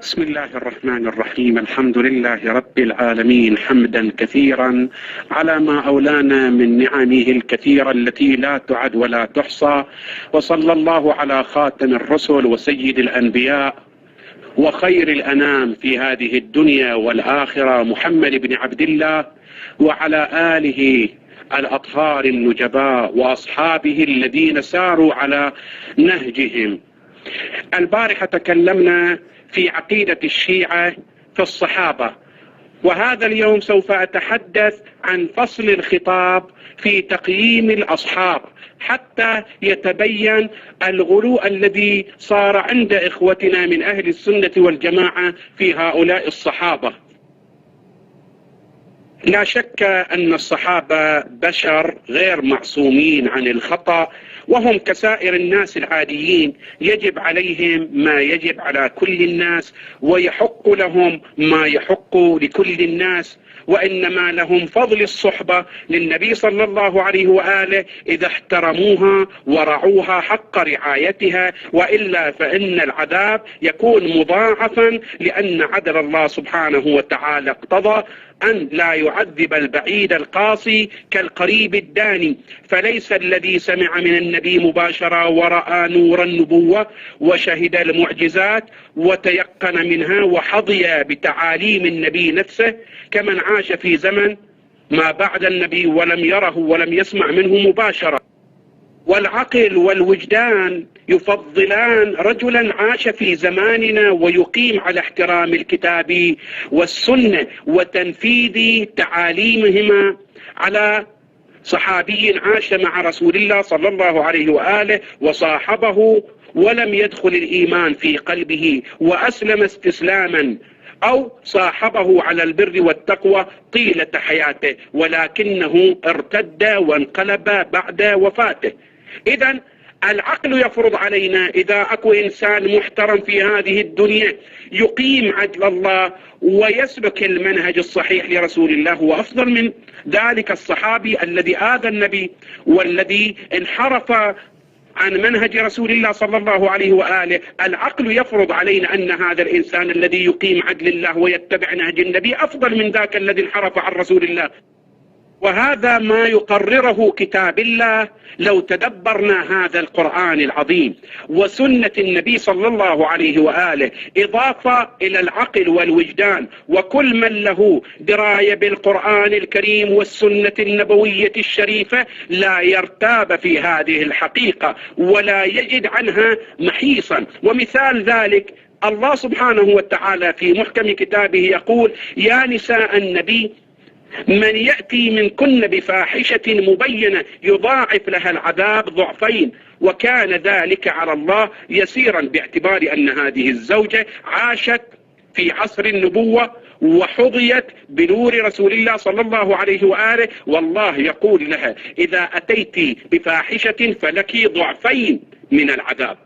بسم الله الرحمن الرحيم. الحمد لله رب العالمين حمدا كثيرا على ما أولانا من نعمه الكثيرة التي لا تعد ولا تحصى، وصلى الله على خاتم الرسل وسيد الأنبياء وخير الأنام في هذه الدنيا والآخرة محمد بن عبد الله وعلى آله الأطهار النجباء وأصحابه الذين ساروا على نهجهم. البارحة تكلمنا في عقيدة الشيعة في الصحابة، وهذا اليوم سوف أتحدث عن فصل الخطاب في تقييم الأصحاب حتى يتبين الغلو الذي صار عند إخوتنا من أهل السنة والجماعة في هؤلاء الصحابة. لا شك أن الصحابة بشر غير معصومين عن الخطأ، وهم كسائر الناس العاديين، يجب عليهم ما يجب على كل الناس، ويحق لهم ما يحق لكل الناس، وإنما لهم فضل الصحبة للنبي صلى الله عليه وآله إذا احترموها ورعوها حق رعايتها، وإلا فإن العذاب يكون مضاعفا، لأن عدل الله سبحانه وتعالى اقتضى أن لا يعذب البعيد القاصي كالقريب الداني. فليس الذي سمع من النبي مباشرة ورأى نور النبوة وشهد المعجزات وتيقن منها وحظي بتعاليم النبي نفسه كمن عاش في زمن ما بعد النبي ولم يره ولم يسمع منه مباشرة. والعقل والوجدان يفضلان رجلا عاش في زماننا ويقيم على احترام الكتاب والسنة وتنفيذ تعاليمهما على صحابي عاش مع رسول الله صلى الله عليه وآله وصاحبه ولم يدخل الإيمان في قلبه وأسلم استسلاما، أو صاحبه على البر والتقوى طيلة حياته ولكنه ارتد وانقلب بعد وفاته. إذن العقل يفرض علينا إذا أكو إنسان محترم في هذه الدنيا يقيم عدل الله ويسلك المنهج الصحيح لرسول الله، هو أفضل من ذلك الصحابي الذي آذى النبي والذي انحرف عن منهج رسول الله صلى الله عليه وآله. العقل يفرض علينا أن هذا الإنسان الذي يقيم عدل الله ويتبع نهج النبي أفضل من ذاك الذي انحرف عن رسول الله، وهذا ما يقرره كتاب الله لو تدبرنا هذا القرآن العظيم وسنة النبي صلى الله عليه وآله، إضافة إلى العقل والوجدان. وكل من له دراية بالقرآن الكريم والسنة النبوية الشريفة لا يرتاب في هذه الحقيقة ولا يجد عنها محيصا. ومثال ذلك الله سبحانه وتعالى في محكم كتابه يقول: يا نساء النبي من يأتي منكن بفاحشة مبينة يضاعف لها العذاب ضعفين وكان ذلك على الله يسيرا، باعتبار أن هذه الزوجة عاشت في عصر النبوة وحظيت بنور رسول الله صلى الله عليه وآله، والله يقول لها: إذا أتيت بفاحشة فلك ضعفين من العذاب.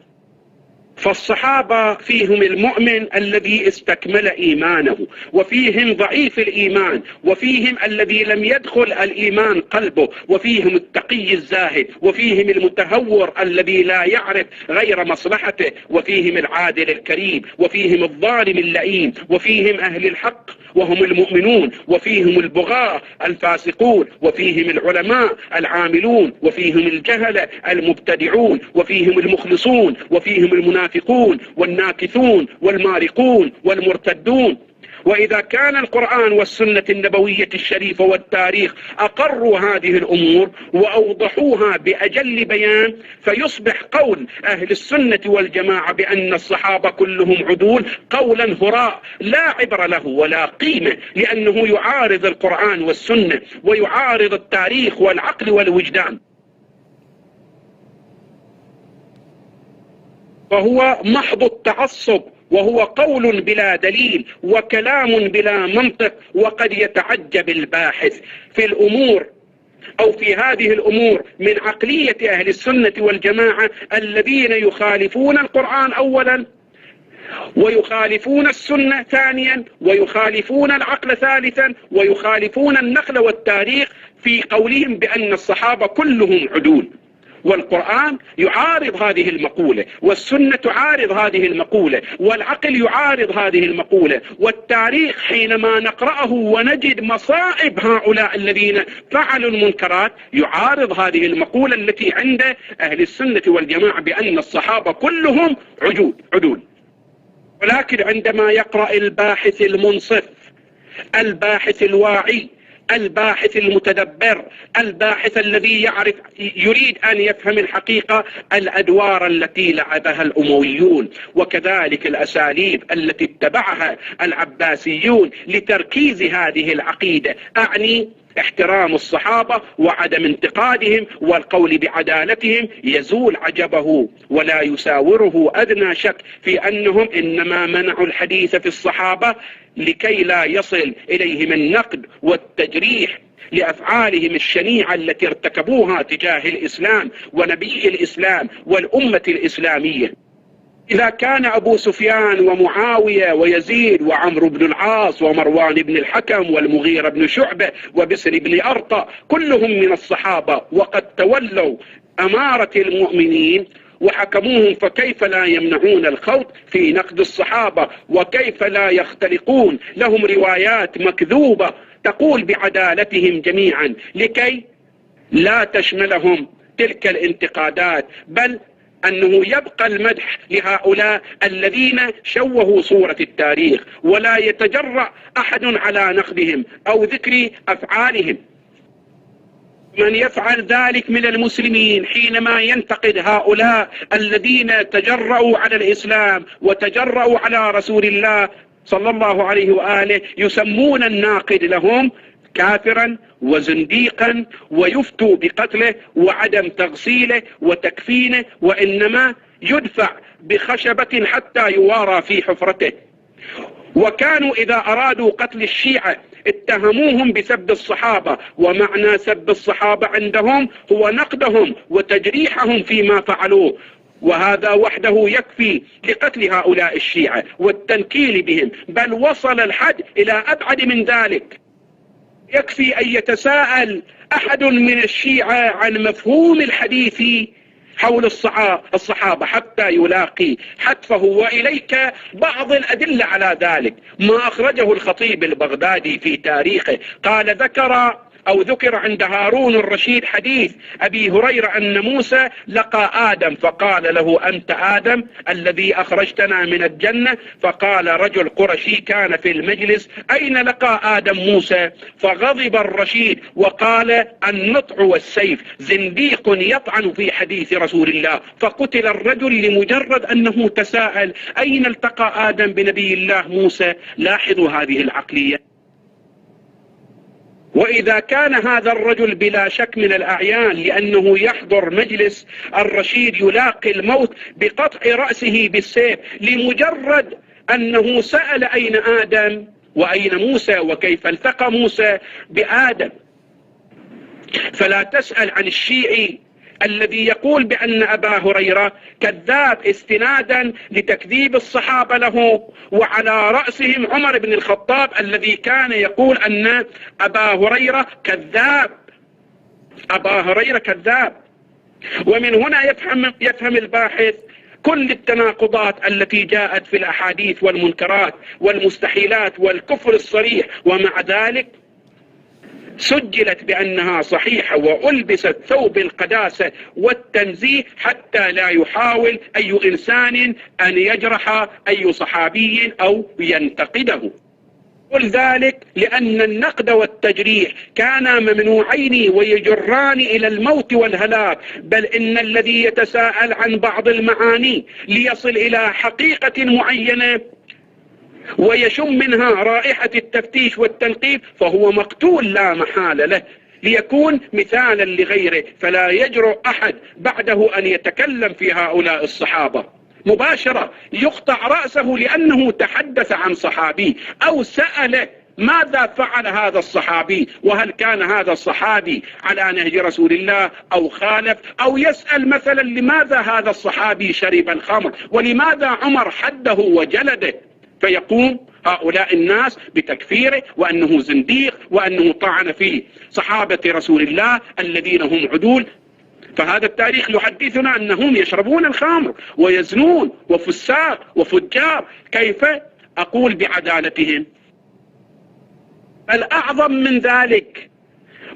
فالصحابة فيهم المؤمن الذي استكمل إيمانه، وفيهم ضعيف الإيمان، وفيهم الذي لم يدخل الإيمان قلبه، وفيهم التقي الزاهد، وفيهم المتهور الذي لا يعرف غير مصلحته، وفيهم العادل الكريم، وفيهم الظالم اللئيم، وفيهم أهل الحق وهم المؤمنون، وفيهم البغاة الفاسقون، وفيهم العلماء العاملون، وفيهم الجهلة المبتدعون، وفيهم المخلصون، وفيهم المنافقون والناكثون والمارقون والمرتدون. وإذا كان القرآن والسنة النبوية الشريفة والتاريخ أقروا هذه الأمور وأوضحوها بأجل بيان، فيصبح قول أهل السنة والجماعة بأن الصحابة كلهم عدول قولا هراء لا عبر له ولا قيمة، لأنه يعارض القرآن والسنة ويعارض التاريخ والعقل والوجدان، فهو محض التعصب، وهو قول بلا دليل وكلام بلا منطق. وقد يتعجب الباحث في الأمور أو في هذه الأمور من عقلية أهل السنة والجماعة الذين يخالفون القرآن أولا، ويخالفون السنة ثانيا، ويخالفون العقل ثالثا، ويخالفون النقل والتاريخ في قولهم بأن الصحابة كلهم عدول. والقرآن يعارض هذه المقولة، والسنة تعارض هذه المقولة، والعقل يعارض هذه المقولة، والتاريخ حينما نقرأه ونجد مصائب هؤلاء الذين فعلوا المنكرات يعارض هذه المقولة التي عند أهل السنة والجماعة بأن الصحابة كلهم عدول. ولكن عندما يقرأ الباحث المنصف، الباحث الواعي، الباحث المتدبر، الباحث الذي يريد أن يفهم الحقيقة، الأدوار التي لعبها الأمويون وكذلك الأساليب التي اتبعها العباسيون لتركيز هذه العقيدة، أعني احترام الصحابة وعدم انتقادهم والقول بعدالتهم، يزول عجبه ولا يساوره أدنى شك في أنهم إنما منعوا الحديث في الصحابة لكي لا يصل إليهم النقد والتجريح لأفعالهم الشنيعة التي ارتكبوها تجاه الإسلام ونبي الإسلام والأمة الإسلامية. إذا كان أبو سفيان ومعاوية ويزيد وعمرو بن العاص ومروان بن الحكم والمغيرة بن شعبة وبسر بن أرطى كلهم من الصحابة وقد تولوا أمارة المؤمنين وحكموهم، فكيف لا يمنعون الخوض في نقد الصحابة؟ وكيف لا يختلقون لهم روايات مكذوبة تقول بعدالتهم جميعا لكي لا تشملهم تلك الانتقادات، بل أنه يبقى المدح لهؤلاء الذين شوهوا صورة التاريخ، ولا يتجرأ أحد على نقدهم أو ذكر أفعالهم. من يفعل ذلك من المسلمين حينما ينتقد هؤلاء الذين تجرؤوا على الإسلام وتجرؤوا على رسول الله صلى الله عليه وآله، يسمون الناقد لهم كافرا وزنديقا ويفتوا بقتله وعدم تغسيله وتكفينه، وإنما يدفع بخشبة حتى يوارى في حفرته. وكانوا إذا أرادوا قتل الشيعة اتهموهم بسب الصحابة، ومعنى سب الصحابة عندهم هو نقدهم وتجريحهم فيما فعلوه، وهذا وحده يكفي لقتل هؤلاء الشيعة والتنكيل بهم، بل وصل الحد إلى أبعد من ذلك. يكفي أن يتساءل أحد من الشيعة عن مفهوم الحديث حول الصحابة حتى يلاقي حتفه، وإليك بعض الأدلة على ذلك. ما أخرجه الخطيب البغدادي في تاريخه، قال ذكر عند هارون الرشيد حديث أبي هريرة أن موسى لقى آدم فقال له أنت آدم الذي أخرجتنا من الجنة؟ فقال رجل قرشي كان في المجلس أين لقى آدم موسى؟ فغضب الرشيد وقال النطع والسيف، زنديق يطعن في حديث رسول الله. فقتل الرجل لمجرد أنه تساءل أين التقى آدم بنبي الله موسى. لاحظوا هذه العقلية. وإذا كان هذا الرجل بلا شك من الأعيان لأنه يحضر مجلس الرشيد يلاقي الموت بقطع رأسه بالسيف لمجرد أنه سأل أين آدم وأين موسى وكيف التقى موسى بآدم، فلا تسأل عن الشيعي الذي يقول بأن أبا هريرة كذاب استنادا لتكذيب الصحابة له، وعلى رأسهم عمر بن الخطاب الذي كان يقول أن أبا هريرة كذاب. أبا هريرة كذاب. ومن هنا يفهم الباحث كل التناقضات التي جاءت في الأحاديث والمنكرات والمستحيلات والكفر الصريح، ومع ذلك سجلت بأنها صحيحة وألبست ثوب القداسة والتنزيه حتى لا يحاول أي إنسان أن يجرح أي صحابي أو ينتقده. قل ذلك لأن النقد والتجريح كانا ممنوعين ويجران إلى الموت والهلاك، بل إن الذي يتساءل عن بعض المعاني ليصل إلى حقيقة معينة ويشم منها رائحة التفتيش والتنقيب فهو مقتول لا محالة له، ليكون مثالا لغيره، فلا يجرؤ أحد بعده أن يتكلم في هؤلاء الصحابة مباشرة، يقطع رأسه لأنه تحدث عن صحابي أو سأل ماذا فعل هذا الصحابي، وهل كان هذا الصحابي على نهج رسول الله أو خالف، أو يسأل مثلا لماذا هذا الصحابي شرب الخمر ولماذا عمر حده وجلده، فيقوم هؤلاء الناس بتكفيره وأنه زنديق وأنه طعن في صحابة رسول الله الذين هم عدول. فهذا التاريخ يحدثنا أنهم يشربون الخمر ويزنون وفساق وفجار. كيف أقول بعدالتهم؟ الأعظم من ذلك،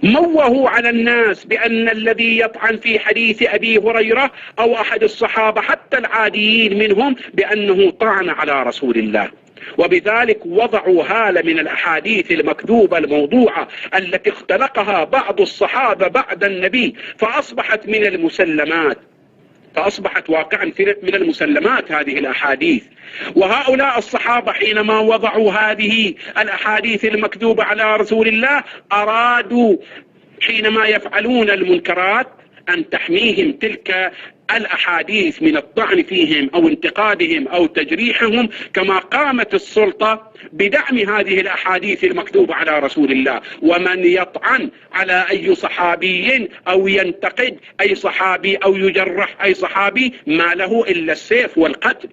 موهوا على الناس بأن الذي يطعن في حديث أبي هريرة أو أحد الصحابة حتى العاديين منهم بأنه طعن على رسول الله، وبذلك وضعوا هالة من الأحاديث المكذوبة الموضوعة التي اختلقها بعض الصحابة بعد النبي، فأصبحت من المسلمات، فأصبحت واقعا من المسلمات هذه الأحاديث. وهؤلاء الصحابة حينما وضعوا هذه الأحاديث المكذوبة على رسول الله أرادوا حينما يفعلون المنكرات أن تحميهم تلك الأحاديث من الطعن فيهم أو انتقادهم أو تجريحهم، كما قامت السلطة بدعم هذه الأحاديث المكتوبة على رسول الله. ومن يطعن على أي صحابي أو ينتقد أي صحابي أو يجرح أي صحابي ما له إلا السيف والقتل.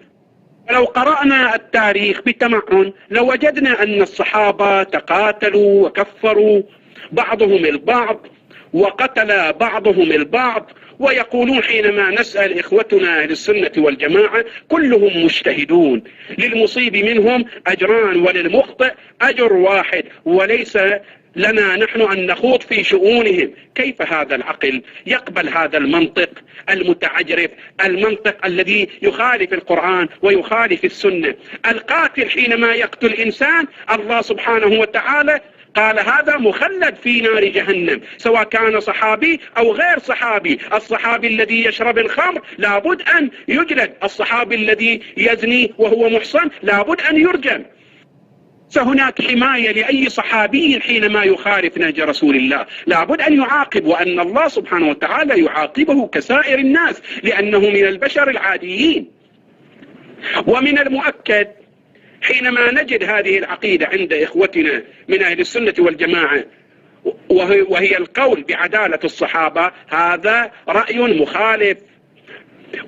لو قرأنا التاريخ بتمعن لوجدنا أن الصحابة تقاتلوا وكفروا بعضهم البعض وقتل بعضهم البعض، ويقولون حينما نسأل إخوتنا أهل السنة والجماعة كلهم مجتهدون، للمصيب منهم أجران وللمخطئ أجر واحد، وليس لنا نحن أن نخوض في شؤونهم. كيف هذا العقل يقبل هذا المنطق المتعجرف، المنطق الذي يخالف القرآن ويخالف السنة؟ القاتل حينما يقتل إنسان الله سبحانه وتعالى قال هذا مخلد في نار جهنم، سواء كان صحابي أو غير صحابي. الصحابي الذي يشرب الخمر لابد أن يجلد، الصحابي الذي يزني وهو محصن لابد أن يرجم. فهناك حماية لأي صحابي حينما يخالف نهج رسول الله، لابد أن يعاقب، وأن الله سبحانه وتعالى يعاقبه كسائر الناس لأنه من البشر العاديين. ومن المؤكد حينما نجد هذه العقيدة عند إخوتنا من أهل السنة والجماعة وهي القول بعدالة الصحابة، هذا رأي مخالف.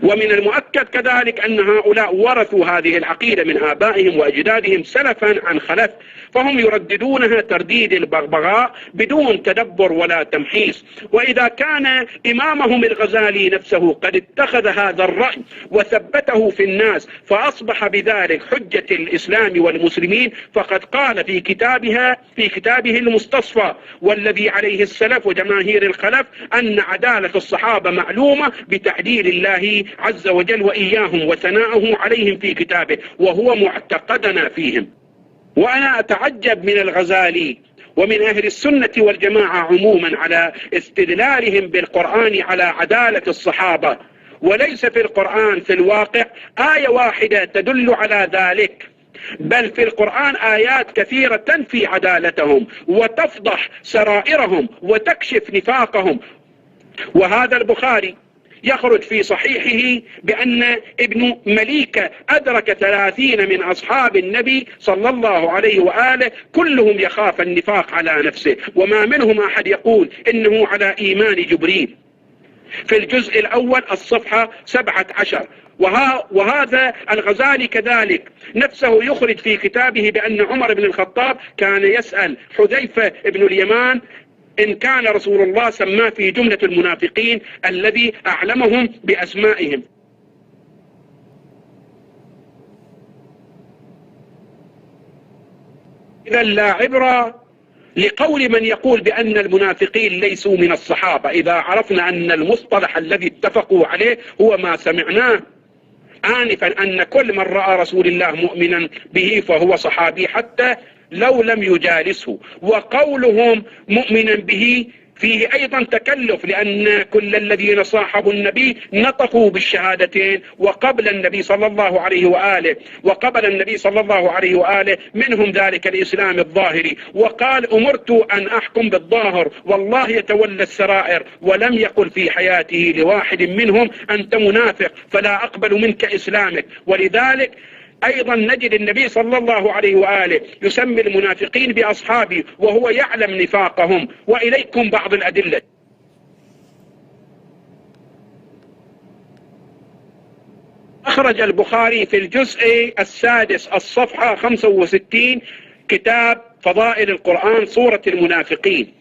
ومن المؤكد كذلك أن هؤلاء ورثوا هذه العقيدة من آبائهم وأجدادهم سلفا عن خلف، فهم يرددونها ترديد البغبغاء بدون تدبر ولا تمحيص. وإذا كان إمامهم الغزالي نفسه قد اتخذ هذا الرأي وثبته في الناس فأصبح بذلك حجة الإسلام والمسلمين، فقد قال في كتابه المستصفى والذي عليه السلف وجماهير الخلف أن عدالة الصحابة معلومة بتعديل الله عز وجل وإياهم وثناؤه عليهم في كتابه، وهو معتقدنا فيهم. وأنا أتعجب من الغزالي ومن أهل السنة والجماعة عموما على استدلالهم بالقرآن على عدالة الصحابة، وليس في القرآن في الواقع آية واحدة تدل على ذلك، بل في القرآن آيات كثيرة تنفي عدالتهم وتفضح سرائرهم وتكشف نفاقهم. وهذا البخاري يخرج في صحيحه بأن ابن مليكة أدرك 30 من أصحاب النبي صلى الله عليه وآله كلهم يخاف النفاق على نفسه، وما منهم أحد يقول إنه على إيمان جبريل، في الجزء الأول الصفحة 17. وهذا الغزالي كذلك نفسه يخرج في كتابه بأن عمر بن الخطاب كان يسأل حذيفة بن اليمان إن كان رسول الله سماه في جملة المنافقين الذي أعلمهم بأسمائهم. إذا لا عبرة لقول من يقول بأن المنافقين ليسوا من الصحابة، إذا عرفنا أن المصطلح الذي اتفقوا عليه هو ما سمعناه آنفا، أن كل من رأى رسول الله مؤمنا به فهو صحابي حتى لو لم يجالسه. وقولهم مؤمنا به فيه أيضا تكلف، لأن كل الذين صاحبوا النبي نطقوا بالشهادتين وقبل النبي صلى الله عليه وآله منهم ذلك الإسلام الظاهري، وقال أمرت أن أحكم بالظاهر والله يتولى السرائر، ولم يقل في حياته لواحد منهم أنت منافق فلا أقبل منك إسلامك. ولذلك أيضا نجد النبي صلى الله عليه وآله يسمي المنافقين بأصحابه وهو يعلم نفاقهم. وإليكم بعض الأدلة. أخرج البخاري في الجزء السادس الصفحة 65 كتاب فضائل القرآن سورة المنافقين،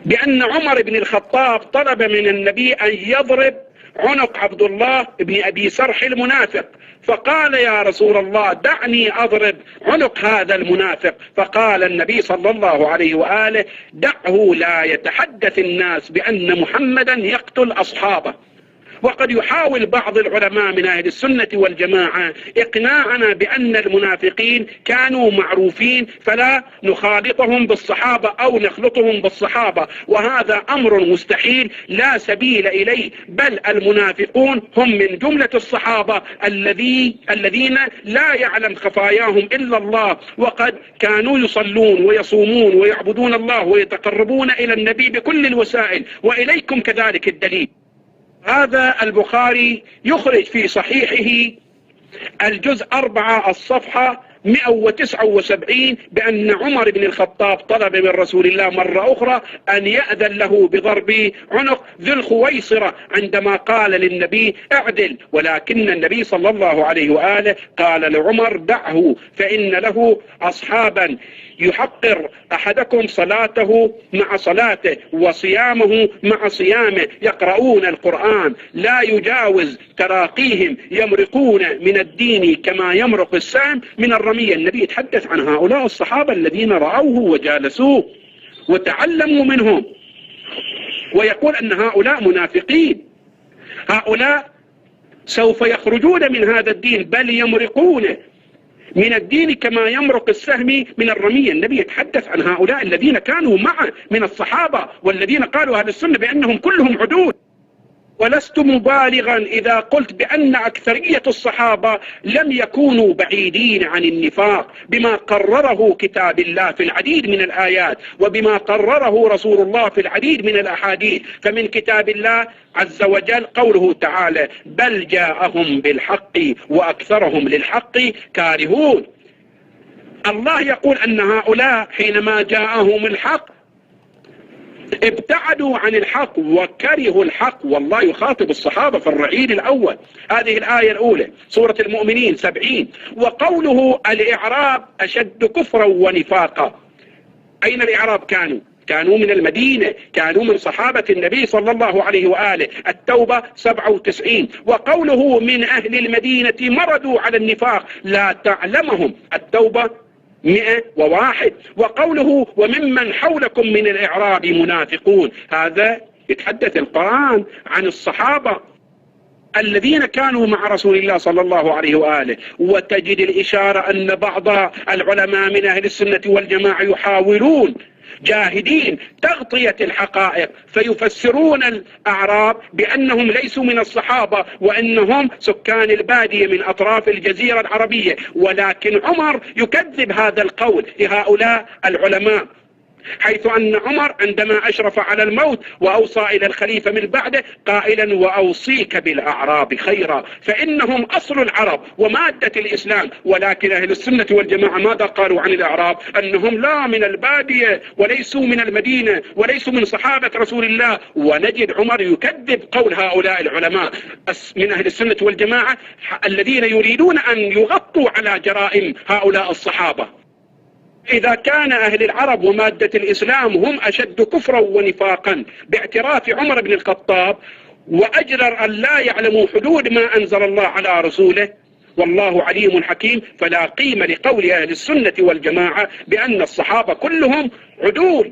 بأن عمر بن الخطاب طلب من النبي أن يضرب عنق عبد الله بن أبي سرح المنافق، فقال يا رسول الله دعني أضرب عنق هذا المنافق، فقال النبي صلى الله عليه وآله دعه لا يتحدث الناس بأن محمدا يقتل أصحابه. وقد يحاول بعض العلماء من أهل السنة والجماعة إقناعنا بأن المنافقين كانوا معروفين فلا نخالطهم بالصحابة أو نخلطهم بالصحابة، وهذا أمر مستحيل لا سبيل إليه، بل المنافقون هم من جملة الصحابة الذين لا يعلم خفاياهم إلا الله، وقد كانوا يصلون ويصومون ويعبدون الله ويتقربون إلى النبي بكل الوسائل، وإليكم كذلك الدليل. هذا البخاري يخرج في صحيحه الجزء 4 الصفحة 179 بأن عمر بن الخطاب طلب من رسول الله مرة أخرى أن يأذن له بضرب عنق ذي الخويصرة عندما قال للنبي اعدل، ولكن النبي صلى الله عليه وآله قال لعمر دعه فإن له أصحابا يحقر أحدكم صلاته مع صلاته وصيامه مع صيامه، يقرؤون القرآن لا يجاوز تراقيهم، يمرقون من الدين كما يمرق السهم من الرمية. النبي يتحدث عن هؤلاء الصحابة الذين رأوه وجالسوه وتعلموا منهم، ويقول أن هؤلاء منافقين، هؤلاء سوف يخرجون من هذا الدين بل يمرقون من الدين كما يمرق السهم من الرمية. النبي يتحدث عن هؤلاء الذين كانوا معه من الصحابة، والذين قالوا أهل السنة بأنهم كلهم عدول. ولست مبالغا إذا قلت بأن أكثرية الصحابة لم يكونوا بعيدين عن النفاق بما قرره كتاب الله في العديد من الآيات، وبما قرره رسول الله في العديد من الأحاديث. فمن كتاب الله عز وجل قوله تعالى بل جاءهم بالحق وأكثرهم للحق كارهون. الله يقول أن هؤلاء حينما جاءهم الحق ابتعدوا عن الحق وكرهوا الحق، والله يخاطب الصحابة في الرعيل الأول. هذه الآية الأولى سورة المؤمنين 70. وقوله الإعراب أشد كفرا ونفاقا، أين الإعراب؟ كانوا من المدينة، كانوا من صحابة النبي صلى الله عليه وآله. التوبة 97. وقوله من أهل المدينة مردوا على النفاق لا تعلمهم، التوبة 101. وقوله وممن حولكم من الإعراب منافقون، هذا يتحدث القرآن عن الصحابة الذين كانوا مع رسول الله صلى الله عليه وآله. وتجد الإشارة أن بعض العلماء من أهل السنة والجماعة يحاولون جاهدين تغطية الحقائق، فيفسرون الأعراب بأنهم ليسوا من الصحابة وأنهم سكان البادية من أطراف الجزيرة العربية، ولكن عمر يكذب هذا القول لهؤلاء العلماء، حيث أن عمر عندما أشرف على الموت وأوصى إلى الخليفة من بعده قائلا وأوصيك بالأعراب خيرا فإنهم أصل العرب ومادة الإسلام. ولكن أهل السنة والجماعة ماذا قالوا عن الأعراب؟ أنهم لا من البادية وليسوا من المدينة وليسوا من صحابة رسول الله. ونجد عمر يكذب قول هؤلاء العلماء من أهل السنة والجماعة الذين يريدون أن يغطوا على جرائم هؤلاء الصحابة. إذا كان أهل العرب ومادة الإسلام هم أشد كفرا ونفاقا باعتراف عمر بن الخطاب، وأجرر أن لا يعلموا حدود ما أنزل الله على رسوله والله عليم حكيم، فلا قيمة لقول أهل السنة والجماعة بأن الصحابة كلهم عدول.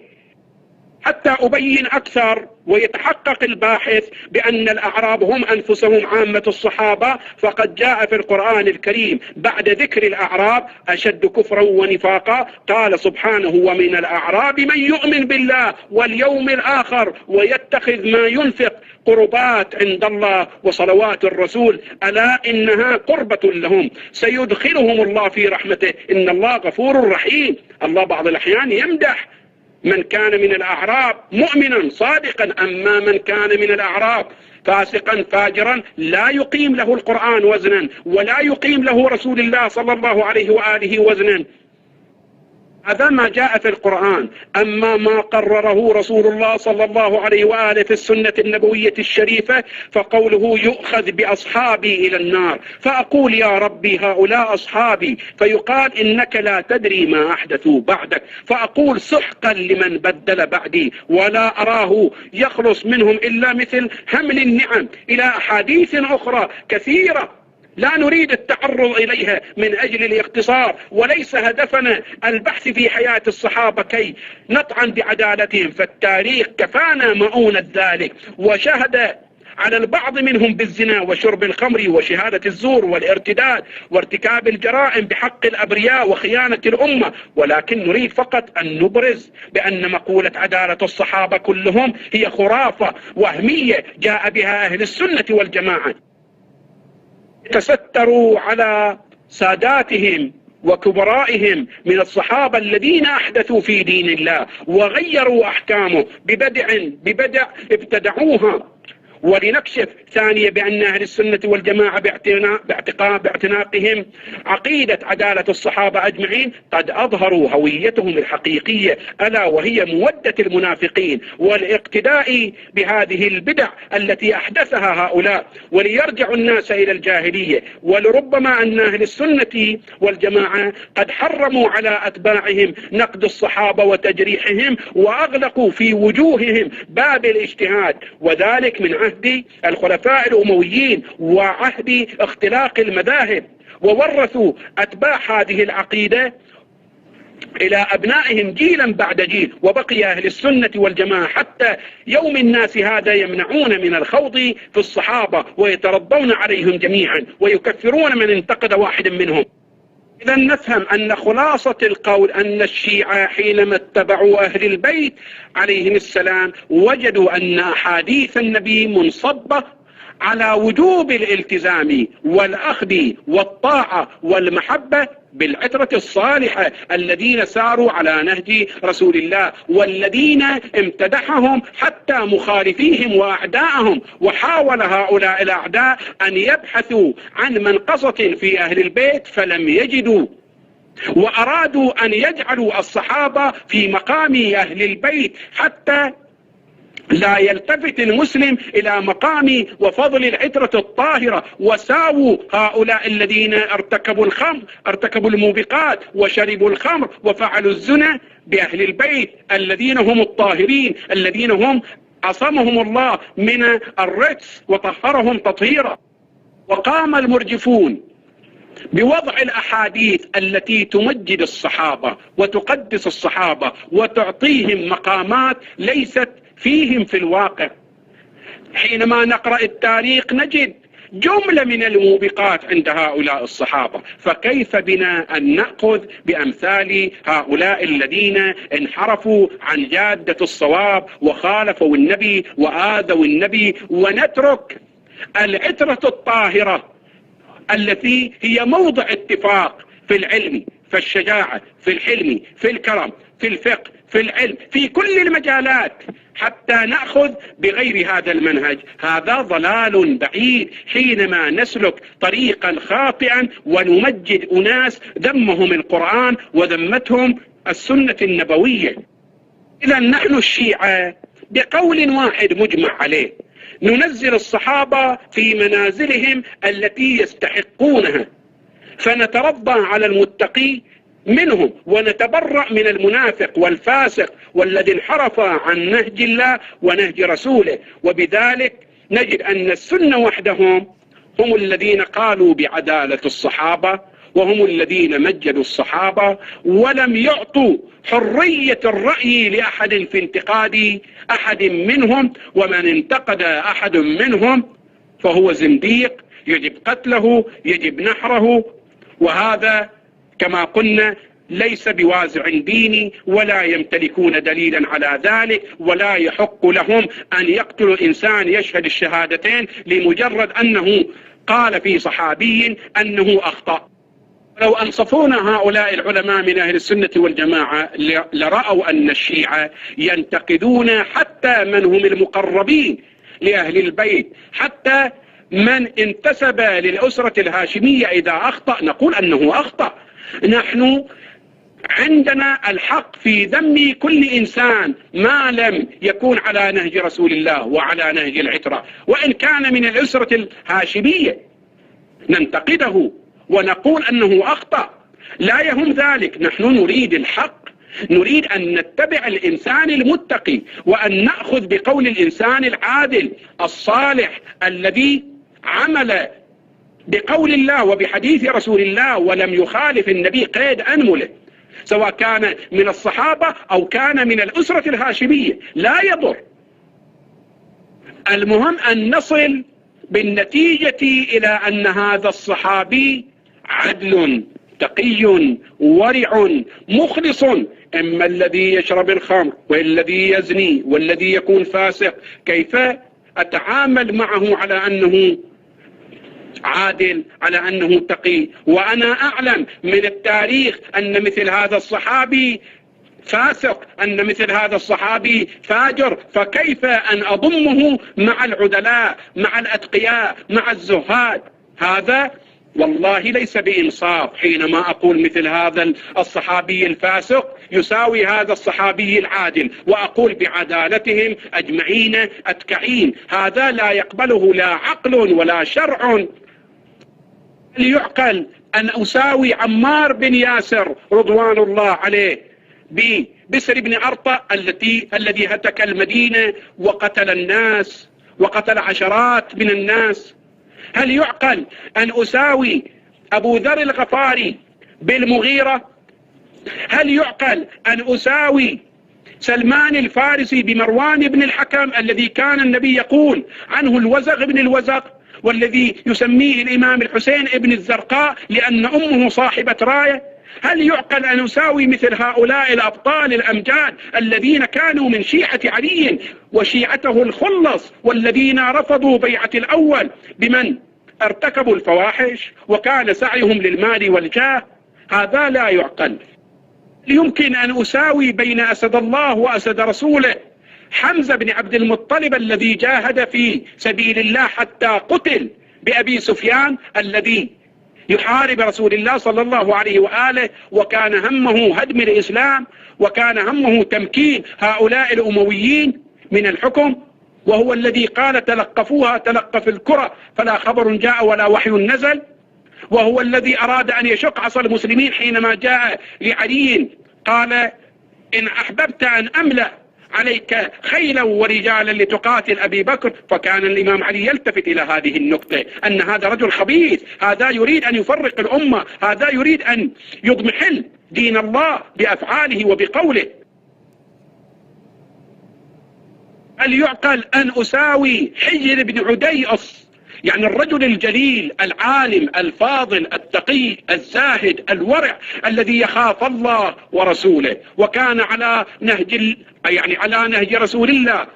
حتى أبين أكثر ويتحقق الباحث بأن الأعراب هم أنفسهم عامة الصحابة، فقد جاء في القرآن الكريم بعد ذكر الأعراب أشد كفرا ونفاقا قال سبحانه ومن الأعراب من يؤمن بالله واليوم الآخر ويتخذ ما ينفق قربات عند الله وصلوات الرسول ألا إنها قربة لهم سيدخلهم الله في رحمته إن الله غفور رحيم. الله بعض الأحيان يمدح من كان من الأعراب مؤمنا صادقا، أما من كان من الأعراب فاسقا فاجرا لا يقيم له القرآن وزنا ولا يقيم له رسول الله صلى الله عليه وآله وزنا. هذا ما جاء في القرآن. أما ما قرره رسول الله صلى الله عليه وآله في السنة النبوية الشريفة فقوله يؤخذ بأصحابي إلى النار، فأقول يا ربي هؤلاء أصحابي، فيقال إنك لا تدري ما أحدثوا بعدك، فأقول سحقا لمن بدل بعدي، ولا أراه يخلص منهم إلا مثل حمل النعم إلى أحاديث أخرى كثيرة لا نريد التعرض إليها من أجل الاختصار، وليس هدفنا البحث في حياة الصحابة كي نطعن بعدالتهم، فالتاريخ كفانا مؤونة ذلك، وشهد على البعض منهم بالزنا وشرب الخمر وشهادة الزور والارتداد وارتكاب الجرائم بحق الأبرياء وخيانة الأمة، ولكن نريد فقط أن نبرز بأن مقولة عدالة الصحابة كلهم هي خرافة وهمية جاء بها أهل السنة والجماعة. تستروا على ساداتهم وكبرائهم من الصحابة الذين أحدثوا في دين الله وغيروا أحكامه ببدع ابتدعوها. ولنكشف ثانية بأن أهل السنة والجماعة باعتناقهم عقيدة عدالة الصحابة أجمعين قد أظهروا هويتهم الحقيقية، ألا وهي مودة المنافقين والاقتداء بهذه البدع التي أحدثها هؤلاء وليرجعوا الناس إلى الجاهلية. ولربما أن أهل السنة والجماعة قد حرموا على أتباعهم نقد الصحابة وتجريحهم، وأغلقوا في وجوههم باب الاجتهاد، وذلك من عهد الخلفاء الأمويين وعهد اختلاق المذاهب، وورثوا أتباع هذه العقيدة إلى أبنائهم جيلا بعد جيل. وبقي أهل السنة والجماعة حتى يوم الناس هذا يمنعون من الخوض في الصحابة ويترضون عليهم جميعا ويكفرون من انتقد واحد منهم. إذا نفهم أن خلاصة القول أن الشيعة حينما اتبعوا أهل البيت عليهم السلام وجدوا أن أحاديث النبي منصبة على وجوب الالتزام والأخذ والطاعة والمحبة بالعترة الصالحة الذين ساروا على نهج رسول الله، والذين امتدحهم حتى مخالفيهم وأعداءهم. وحاول هؤلاء الأعداء أن يبحثوا عن منقصة في أهل البيت فلم يجدوا، وأرادوا أن يجعلوا الصحابة في مقام أهل البيت حتى لا يلتفت المسلم إلى مقام وفضل العترة الطاهرة. وساووا هؤلاء الذين ارتكبوا الموبقات وشربوا الخمر وفعلوا الزنا بأهل البيت الذين هم الطاهرين، الذين هم عصمهم الله من الرجس وطهرهم تطهيرا. وقام المرجفون بوضع الأحاديث التي تمجد الصحابة وتقدس الصحابة وتعطيهم مقامات ليست فيهم في الواقع. حينما نقرأ التاريخ نجد جملة من الموبقات عند هؤلاء الصحابة، فكيف بنا أن نأخذ بأمثال هؤلاء الذين انحرفوا عن جادة الصواب وخالفوا النبي وآذوا النبي، ونترك العترة الطاهرة التي هي موضع اتفاق في العلم، في الشجاعة، في الحلم، في الكرم، في الفقه، في العلم، في كل المجالات، حتى نأخذ بغير هذا المنهج؟ هذا ضلال بعيد حينما نسلك طريقا خاطئا ونمجد أناس ذمهم القرآن وذمتهم السنة النبوية. إذا نحن الشيعة بقول واحد مجمع عليه ننزل الصحابة في منازلهم التي يستحقونها، فنترضى على المتقي منهم ونتبرأ من المنافق والفاسق والذي انحرف عن نهج الله ونهج رسوله. وبذلك نجد أن السنة وحدهم هم الذين قالوا بعدالة الصحابة، وهم الذين مجدوا الصحابة ولم يعطوا حرية الرأي لأحد في انتقاد أحد منهم، ومن انتقد أحد منهم فهو زنديق يجب قتله، يجب نحره. وهذا كما قلنا ليس بوازع ديني، ولا يمتلكون دليلا على ذلك، ولا يحق لهم أن يقتلوا إنسان يشهد الشهادتين لمجرد أنه قال في صحابي أنه أخطأ. لو أنصفونا هؤلاء العلماء من أهل السنة والجماعة لرأوا أن الشيعة ينتقدون حتى من هم المقربين لأهل البيت، حتى من انتسب للأسرة الهاشمية إذا أخطأ نقول أنه أخطأ. نحن عندنا الحق في ذم كل إنسان ما لم يكون على نهج رسول الله وعلى نهج العترة، وإن كان من الأسرة الهاشمية ننتقده ونقول أنه أخطأ، لا يهم ذلك. نحن نريد الحق، نريد أن نتبع الإنسان المتقي، وأن نأخذ بقول الإنسان العادل الصالح الذي عمل بقول الله وبحديث رسول الله ولم يخالف النبي قيد أنمله، سواء كان من الصحابة أو كان من الأسرة الهاشمية، لا يضر. المهم أن نصل بالنتيجة إلى أن هذا الصحابي عدل تقي ورع مخلص، إما الذي يشرب الخمر والذي يزني والذي يكون فاسق، كيف أتعامل معه على أنه عادل، على أنه تقي؟ وأنا أعلم من التاريخ أن مثل هذا الصحابي فاسق، أن مثل هذا الصحابي فاجر، فكيف أن أضمه مع العدلاء، مع الأتقياء، مع الزهاد؟ هذا والله ليس بإنصاف حينما أقول مثل هذا الصحابي الفاسق يساوي هذا الصحابي العادل، وأقول بعدالتهم أجمعين أتكعين. هذا لا يقبله لا عقل ولا شرع. ليعقل أن أساوي عمار بن ياسر رضوان الله عليه ببسر بن أرطة الذي هتك المدينة وقتل الناس وقتل عشرات من الناس؟ هل يعقل أن أساوي أبو ذر الغفاري بالمغيرة؟ هل يعقل أن أساوي سلمان الفارسي بمروان بن الحكم الذي كان النبي يقول عنه الوزغ بن الوزغ، والذي يسميه الإمام الحسين ابن الزرقاء لأن أمه صاحبة راية؟ هل يعقل أن أساوي مثل هؤلاء الأبطال الأمجاد الذين كانوا من شيعة علي وشيعته الخلص، والذين رفضوا بيعة الأول بمن ارتكبوا الفواحش وكان سعيهم للمال والجاه؟ هذا لا يعقل. يمكن أن أساوي بين أسد الله وأسد رسوله حمزة بن عبد المطلب الذي جاهد في سبيل الله حتى قتل بأبي سفيان الذي يحارب رسول الله صلى الله عليه وآله، وكان همه هدم الإسلام، وكان همه تمكين هؤلاء الأمويين من الحكم، وهو الذي قال تلقفوها تلقف الكرة فلا خبر جاء ولا وحي نزل، وهو الذي أراد أن يشق عصا المسلمين حينما جاء لعلي قال إن أحببت أن أملأ عليك خيلا ورجالا لتقاتل أبي بكر، فكان الإمام علي يلتفت إلى هذه النقطة، أن هذا رجل خبيث، هذا يريد أن يفرق الأمة، هذا يريد أن يضمحل دين الله بأفعاله وبقوله. هل يعقل أن أساوي حجر بن عدي يعني الرجل الجليل العالم الفاضل التقي الزاهد الورع الذي يخاف الله ورسوله، وكان على نهج على نهج رسول الله،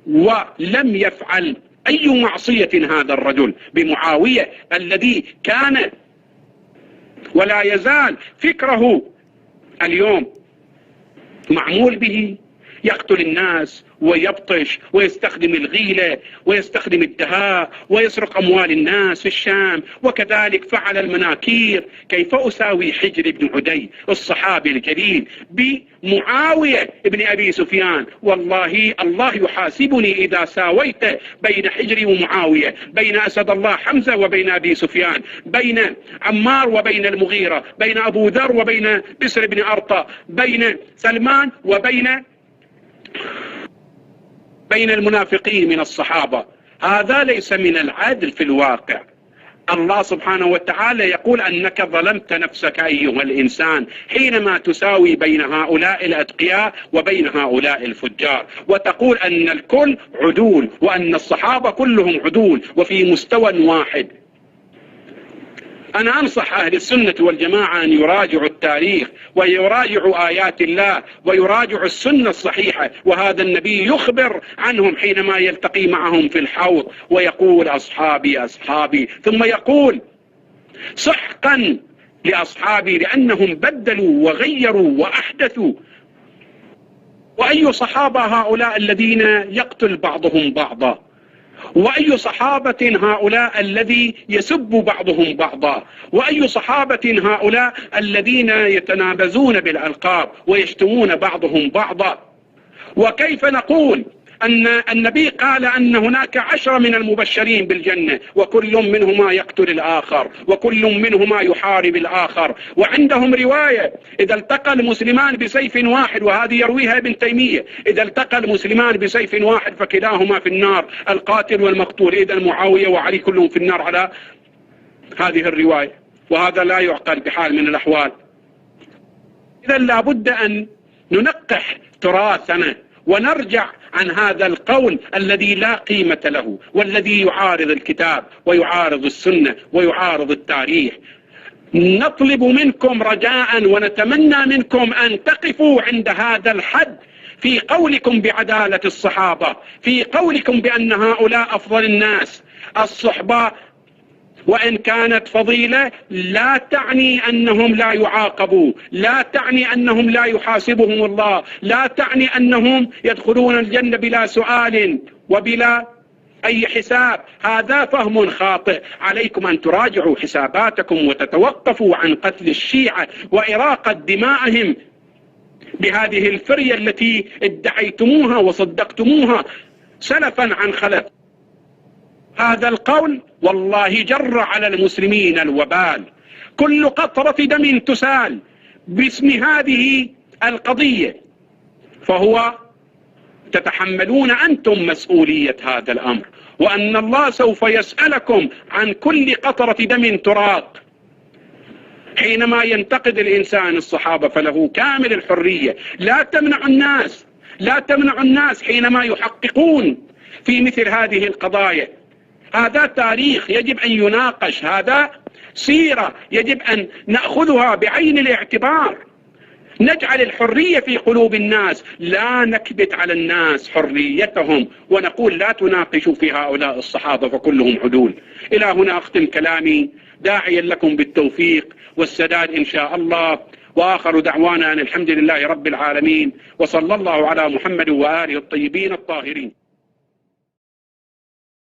ولم يفعل أي معصية هذا الرجل بمعاوية الذي كان ولا يزال فكره اليوم معمول به، يقتل الناس ويبطش ويستخدم الغيلة ويستخدم الدهاء ويسرق أموال الناس في الشام، وكذلك فعل المناكير. كيف أساوي حجر بن عدي الصحابي الجليل بمعاوية بن أبي سفيان؟ والله الله يحاسبني إذا ساويت بين حجري ومعاوية، بين أسد الله حمزة وبين أبي سفيان، بين عمار وبين المغيرة، بين أبو ذر وبين بسر بن أرطة، بين سلمان وبين المنافقين من الصحابة. هذا ليس من العدل في الواقع. الله سبحانه وتعالى يقول أنك ظلمت نفسك أيها الإنسان حينما تساوي بين هؤلاء الأتقياء وبين هؤلاء الفجار، وتقول أن الكل عدول وأن الصحابة كلهم عدول وفي مستوى واحد. أنا أنصح أهل السنة والجماعة أن يراجعوا التاريخ ويراجعوا آيات الله ويراجعوا السنة الصحيحة، وهذا النبي يخبر عنهم حينما يلتقي معهم في الحوض ويقول أصحابي أصحابي، ثم يقول سحقا لأصحابي لأنهم بدلوا وغيروا وأحدثوا. وأي صحابة هؤلاء الذين يقتل بعضهم بعضا؟ وأي صحابة هؤلاء الذي يسب بعضهم بعضا؟ وأي صحابة هؤلاء الذين يتنابزون بالألقاب ويشتمون بعضهم بعضا؟ وكيف نقول أن النبي قال أن هناك 10 من المبشرين بالجنة وكل منهما يقتل الآخر وكل منهما يحارب الآخر، وعندهم رواية إذا التقى المسلمان بسيف واحد، وهذه يرويها ابن تيمية، إذا التقى المسلمان بسيف واحد فكلاهما في النار، القاتل والمقتول. إذا معاوية وعلي كلهم في النار على هذه الرواية، وهذا لا يعقل بحال من الأحوال. إذا لابد أن ننقح تراثنا ونرجع عن هذا القول الذي لا قيمة له والذي يعارض الكتاب ويعارض السنة ويعارض التاريخ. نطلب منكم رجاء ونتمنى منكم أن تقفوا عند هذا الحد في قولكم بعدالة الصحابة، في قولكم بأن هؤلاء أفضل الناس. الصحبة وإن كانت فضيلة لا تعني أنهم لا يعاقبوا، لا تعني أنهم لا يحاسبهم الله، لا تعني أنهم يدخلون الجنة بلا سؤال وبلا أي حساب. هذا فهم خاطئ. عليكم أن تراجعوا حساباتكم وتتوقفوا عن قتل الشيعة وإراقة دمائهم بهذه الفرية التي ادعيتموها وصدقتموها سلفا عن خلف. هذا القول والله جر على المسلمين الوبال. كل قطرة دم تسال باسم هذه القضية فهو تتحملون أنتم مسؤولية هذا الأمر، وأن الله سوف يسألكم عن كل قطرة دم تراق. حينما ينتقد الإنسان الصحابة فله كامل الحرية. لا تمنع الناس حينما يحققون في مثل هذه القضايا. هذا تاريخ يجب أن يناقش، هذا سيرة يجب أن نأخذها بعين الاعتبار. نجعل الحرية في قلوب الناس، لا نكبت على الناس حريتهم ونقول لا تناقشوا في هؤلاء الصحابة فكلهم عدول. إلى هنا أختم كلامي داعيا لكم بالتوفيق والسداد إن شاء الله، وآخر دعوانا أن الحمد لله رب العالمين، وصلى الله على محمد وآله الطيبين الطاهرين.